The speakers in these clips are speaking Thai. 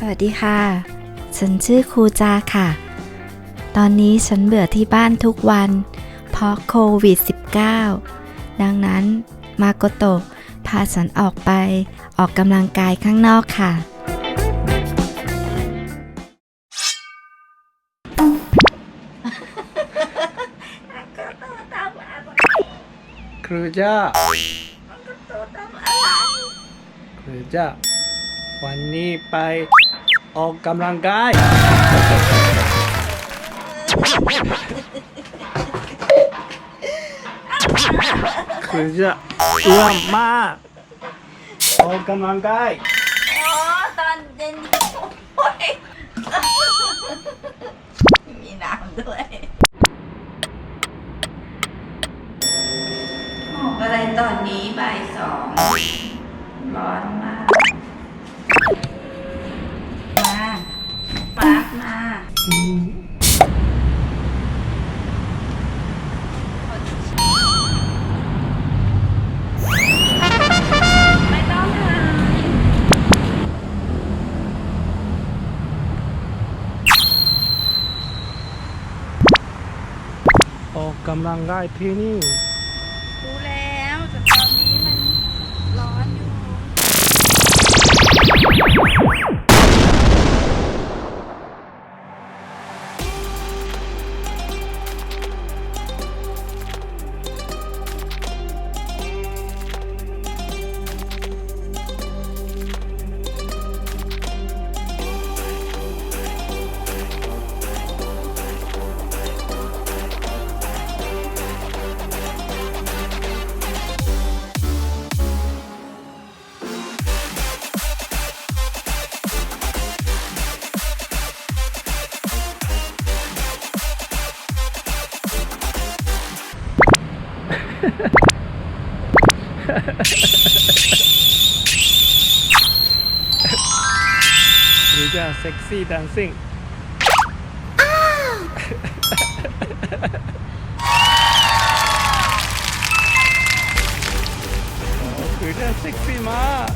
วัสดีค่ะฉันชื่อครูจาค่ะตอนนี้ฉันเบื่อที่บ้านทุกวันเพราะโควิด -19 ดังนั้นมาโกโตะพาฉันออกไปออกกำลังกายข้างนอกค่ะครูจ้าครูจ้าวันนี้ไปออกกำลังกายครูจ้าอ้วนมากออกกำลังกายตอนเย็นโอ้ยมีน้ำด้วยออกอะไรตอนนี้บ่าย2ร้อนมากมาไม่ต้องหาออกกำลังกายที่นี่รู้แล้วแต่ตอนนี้มันร้อนอยู่หรือจะเซ็กซี่ดันซิ่งหรือจะเซ็กซี่มาก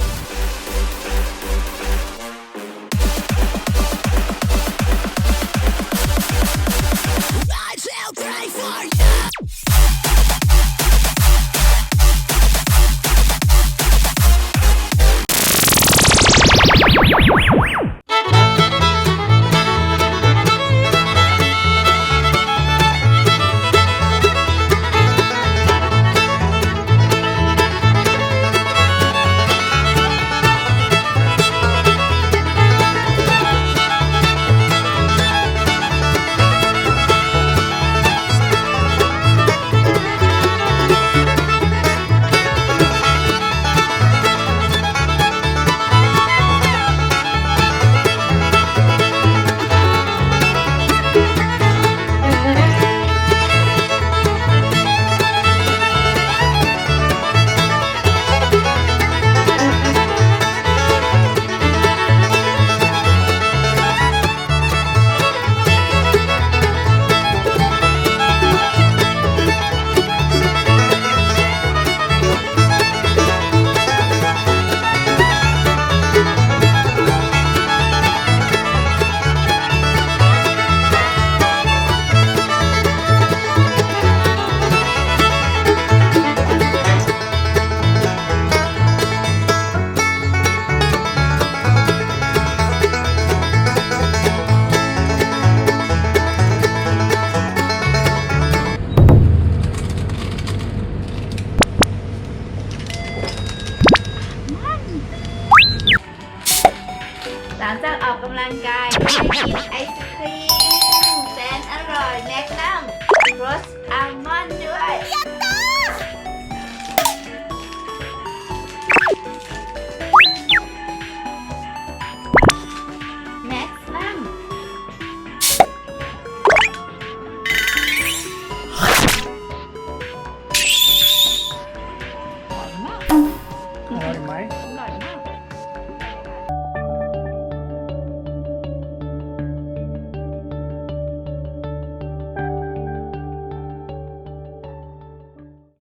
หลังจากออกกำลังกายก็ได้กินไอศครีมแสนอร่อยแมกนัม